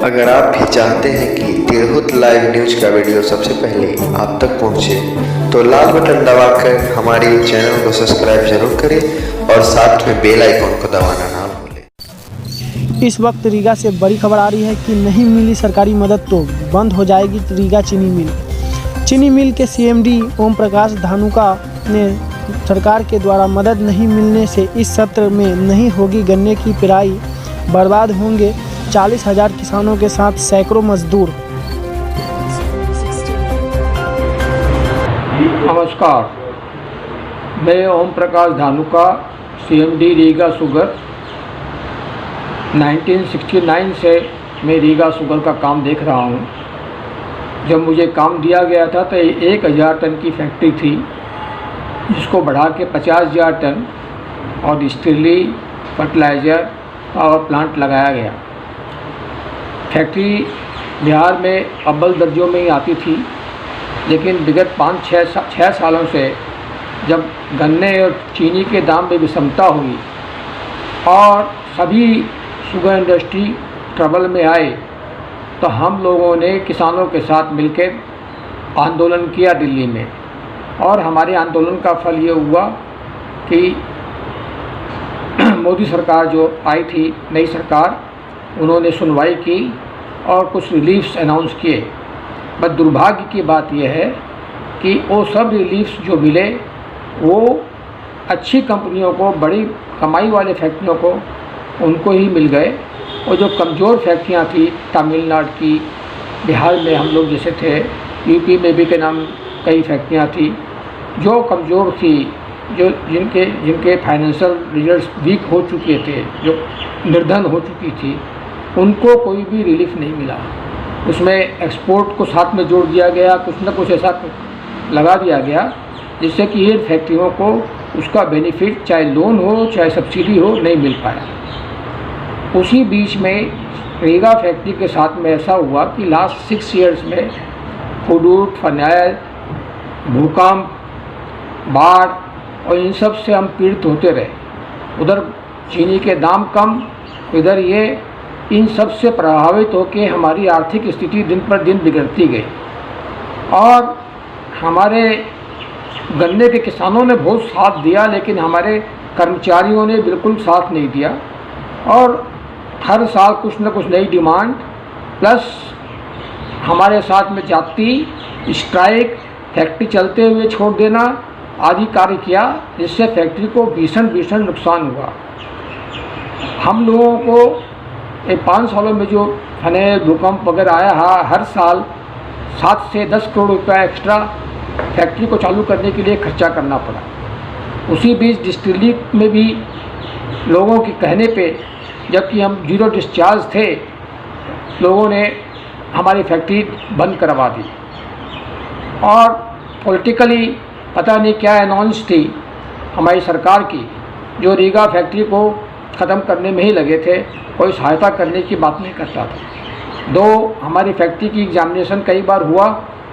अगर आप भी चाहते हैं कि तिरहुत लाइव न्यूज का वीडियो सबसे पहले आप तक पहुंचे, तो लाल बटन दबाकर हमारे चैनल को सब्सक्राइब जरूर करें और साथ में बेल आइकन को दबाना ना भूलें। इस वक्त रीगा से बड़ी खबर आ रही है कि नहीं मिली सरकारी मदद तो बंद हो जाएगी रीगा चीनी मिल। चीनी मिल के सीएमडी ओम प्रकाश धानुका ने सरकार के द्वारा मदद नहीं मिलने से इस सत्र में नहीं होगी गन्ने की पेराई, बर्बाद होंगे 40,000 किसानों के साथ सैकड़ों मजदूर। नमस्कार, मैं ओम प्रकाश धानुका, सीएमडी रीगा शुगर। 1969 से मैं रीगा शुगर का काम देख रहा हूँ। जब मुझे काम दिया गया था तो 1,000 टन की फैक्ट्री थी, जिसको बढ़ा के 50,000 टन और डिस्टिलरी, फर्टिलाइज़र, पावर प्लांट लगाया गया। फैक्ट्री बिहार में अव्वल दर्जों में ही आती थी, लेकिन विगत 5-6 सालों से जब गन्ने और चीनी के दाम में विषमता हुई और सभी शुगर इंडस्ट्री ट्रबल में आए, तो हम लोगों ने किसानों के साथ मिलकर आंदोलन किया दिल्ली में। और हमारे आंदोलन का फल ये हुआ कि मोदी सरकार जो आई थी, नई सरकार, उन्होंने सुनवाई की और कुछ रिलीफ्स अनाउंस किए। बस दुर्भाग्य की बात यह है कि वो सब रिलीफ्स जो मिले वो अच्छी कंपनियों को, बड़ी कमाई वाले फैक्ट्रियों को, उनको ही मिल गए। और जो कमज़ोर फैक्ट्रियां थी, तमिलनाडु की, बिहार में हम लोग जैसे थे, यूपी में भी के नाम कई फैक्ट्रियां थी जो कमज़ोर थी, जो जिनके फाइनेंशियल रिजल्ट्स वीक हो चुके थे, जो निर्धन हो चुकी थी, उनको कोई भी रिलीफ नहीं मिला। उसमें एक्सपोर्ट को साथ में जोड़ दिया गया, कुछ न कुछ ऐसा लगा दिया गया जिससे कि इन फैक्ट्रियों को उसका बेनिफिट, चाहे लोन हो चाहे सब्सिडी हो, नहीं मिल पाया। उसी बीच में रीगा फैक्ट्री के साथ में ऐसा हुआ कि लास्ट 6 ईयर्स में हुडूद, फनाइल, भूकंप, बाढ़ और इन सब से हम पीड़ित होते रहे। उधर चीनी के दाम कम, इधर ये इन सब से प्रभावित होकर हमारी आर्थिक स्थिति दिन पर दिन बिगड़ती गई। और हमारे गन्ने के किसानों ने बहुत साथ दिया, लेकिन हमारे कर्मचारियों ने बिल्कुल साथ नहीं दिया। और हर साल कुछ न कुछ नई डिमांड, प्लस हमारे साथ में जाति, स्ट्राइक, फैक्ट्री चलते हुए छोड़ देना आदि कार्य किया, जिससे फैक्ट्री को भीषण नुकसान हुआ। हम लोगों को 5 सालों में जो फनेल, भूकंप वगैरह आया, हर साल 7 से 10 करोड़ रुपया एक्स्ट्रा फैक्ट्री को चालू करने के लिए खर्चा करना पड़ा। उसी बीच डिस्टिलरी में भी लोगों के कहने पे, जबकि हम 0 डिस्चार्ज थे, लोगों ने हमारी फैक्ट्री बंद करवा दी। और पॉलिटिकली पता नहीं क्या अनाउंस थी हमारी सरकार की, जो रीगा फैक्ट्री को ख़त्म करने में ही लगे थे, कोई सहायता करने की बात नहीं करता था। दो हमारी फैक्ट्री की एग्जामिनेशन कई बार हुआ,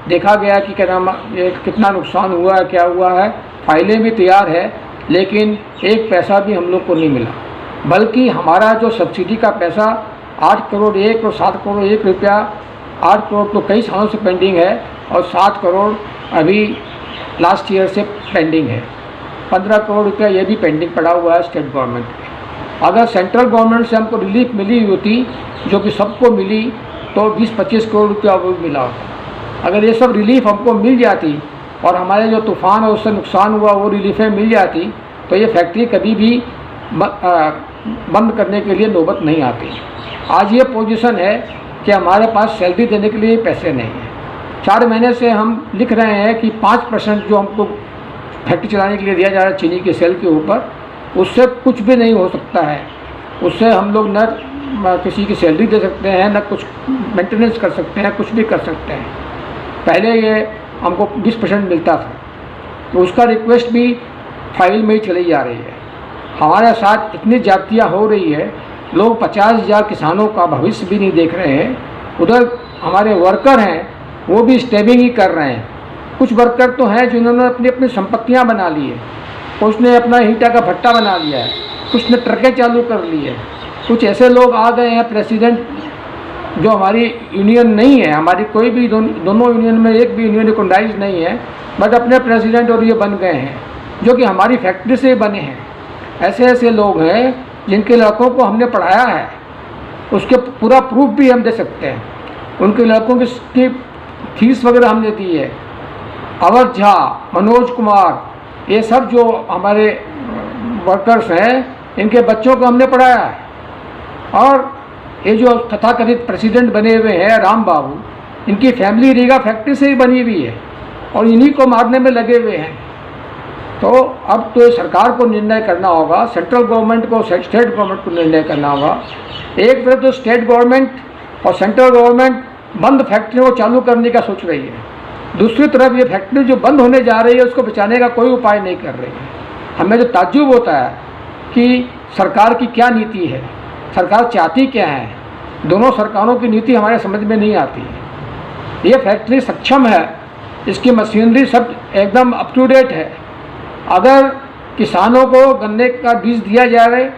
देखा गया कि क्या नाम, ये कितना नुकसान हुआ है, क्या हुआ है, फाइलें भी तैयार है, लेकिन एक पैसा भी हम लोग को नहीं मिला। बल्कि हमारा जो सब्सिडी का पैसा 8 करोड़ 1 और 7 करोड़ 1 रुपया, 8 करोड़ तो कई सालों से पेंडिंग है और 7 करोड़ अभी लास्ट ईयर से पेंडिंग है। 15 करोड़ रुपया ये भी पेंडिंग पड़ा हुआ है स्टेट गवर्नमेंट के। अगर सेंट्रल गवर्नमेंट से हमको रिलीफ मिली होती, जो कि सबको मिली, तो 20-25 करोड़ रुपया वो मिला होता। अगर ये सब रिलीफ हमको मिल जाती और हमारे जो तूफ़ान और उससे नुकसान हुआ वो रिलीफें मिल जाती, तो ये फैक्ट्री कभी भी बंद करने के लिए नौबत नहीं आती। आज ये पोजीशन है कि हमारे पास सैलरी देने के लिए पैसे नहीं हैं। 4 महीने से हम लिख रहे हैं कि 5% जो हमको फैक्ट्री चलाने के लिए दिया जा रहा है चीनी के सेल के ऊपर, उससे कुछ भी नहीं हो सकता है। उससे हम लोग न किसी की सैलरी दे सकते हैं, न कुछ मेंटेनेंस कर सकते हैं, कुछ भी कर सकते हैं। पहले ये हमको 20% मिलता था, तो उसका रिक्वेस्ट भी फाइल में ही चली जा रही है। हमारे साथ इतनी जातियाँ हो रही है, लोग 50,000 किसानों का भविष्य भी नहीं देख रहे हैं। उधर हमारे वर्कर हैं, वो भी स्टेबिंग ही कर रहे हैं। कुछ वर्कर तो हैं जिन्होंने अपनी अपनी संपत्तियाँ बना ली है, कुछ ने अपना ईंटा का भट्टा बना लिया है, कुछ ने ट्रकें चालू कर ली है, कुछ ऐसे लोग आ गए हैं प्रेसिडेंट जो हमारी यूनियन नहीं है, हमारी कोई भी दोनों यूनियन में एक भी यूनियन रिकॉग्नाइज नहीं है, बट अपने प्रेसिडेंट और ये बन गए हैं, जो कि हमारी फैक्ट्री से बने हैं। ऐसे ऐसे लोग हैं जिनके लड़कों को हमने पढ़ाया है, उसके पूरा प्रूफ भी हम दे सकते हैं। उनके लड़कों की फीस वगैरह हमने दी है। अवध झा, मनोज कुमार, ये सब जो हमारे वर्कर्स हैं, इनके बच्चों को हमने पढ़ाया है। और ये जो तथाकथित प्रेसिडेंट बने हुए हैं राम बाबू, इनकी फैमिली रीगा फैक्ट्री से ही बनी हुई है और इन्हीं को मारने में लगे हुए हैं। तो अब तो सरकार को निर्णय करना होगा, सेंट्रल गवर्नमेंट को, स्टेट गवर्नमेंट को निर्णय करना होगा। एक तरफ तो स्टेट गवर्नमेंट और सेंट्रल गवर्नमेंट बंद फैक्ट्रियों को चालू करने का सोच रही है, दूसरी तरफ ये फैक्ट्री जो बंद होने जा रही है उसको बचाने का कोई उपाय नहीं कर रही है। हमें जो ताज्जुब होता है कि सरकार की क्या नीति है, सरकार चाहती क्या है। दोनों सरकारों की नीति हमारे समझ में नहीं आती है। ये फैक्ट्री सक्षम है, इसकी मशीनरी सब एकदम अप टू डेट है। अगर किसानों को गन्ने का बीज दिया जाए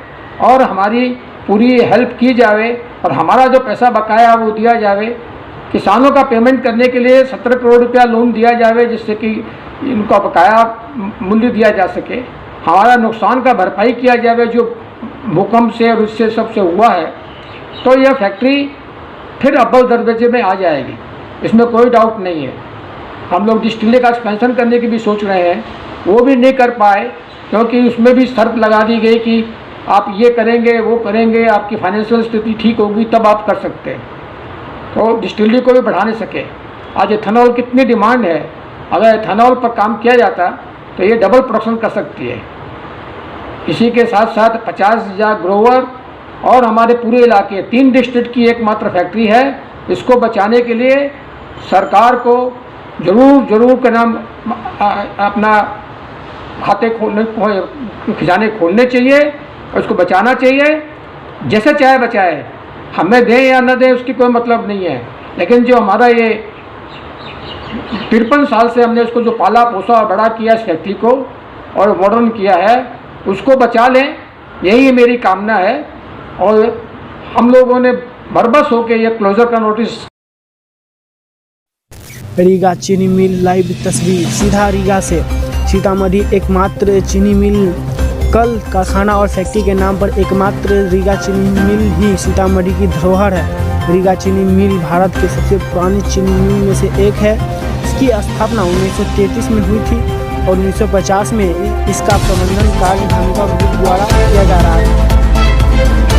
और हमारी पूरी हेल्प की जाए और हमारा जो पैसा बकाया वो दिया जाए, किसानों का पेमेंट करने के लिए 17 करोड़ रुपया लोन दिया जाए जिससे कि इनका बकाया मूल्य दिया जा सके, हमारा नुकसान का भरपाई किया जाए जो भूकंप से और इससे सबसे हुआ है, तो यह फैक्ट्री फिर अव्वल दर्जे में आ जाएगी, इसमें कोई डाउट नहीं है। हम लोग डिस्टिलरी का एक्सपेंशन करने की भी सोच रहे हैं, वो भी नहीं कर पाए क्योंकि उसमें भी शर्त लगा दी गई कि आप ये करेंगे वो करेंगे, आपकी फाइनेंशियल स्थिति ठीक होगी तब आप कर सकते हैं। तो डिस्टिलरी को भी बढ़ा नहीं सके। आज एथेनॉल कितनी डिमांड है, अगर एथेनॉल पर काम किया जाता तो ये डबल प्रोडक्शन कर सकती है। इसी के साथ साथ 50,000 ग्रोवर और हमारे पूरे इलाके 3 डिस्ट्रिक्ट की एकमात्र फैक्ट्री है। इसको बचाने के लिए सरकार को जरूर का नाम अपना खाते खजाने खोलने चाहिए और उसको बचाना चाहिए। जैसे चाहे बचाए, हमें दें या न दें उसकी कोई मतलब नहीं है, लेकिन जो हमारा ये 53 साल से हमने उसको जो पाला पोसा और बड़ा किया इस फैक्ट्री को और मॉडर्न किया है, उसको बचा लें, यही मेरी कामना है। और हम लोगों ने बरबस होकर ये क्लोजर का नोटिस। रीगा चीनी मिल लाइव तस्वीर सीधा रीगा से। सीतामढ़ी एकमात्र चीनी मिल, कल कारखाना और फैक्ट्री के नाम पर एकमात्र रीगा चीनी मिल ही सीतामढ़ी की धरोहर है। रीगा चीनी मिल भारत के सबसे पुरानी चीनी मिल में से एक है। इसकी स्थापना 1933 में हुई थी और 1950 में इसका प्रबंधन कार्य धानुका ग्रुप द्वारा किया जा रहा है।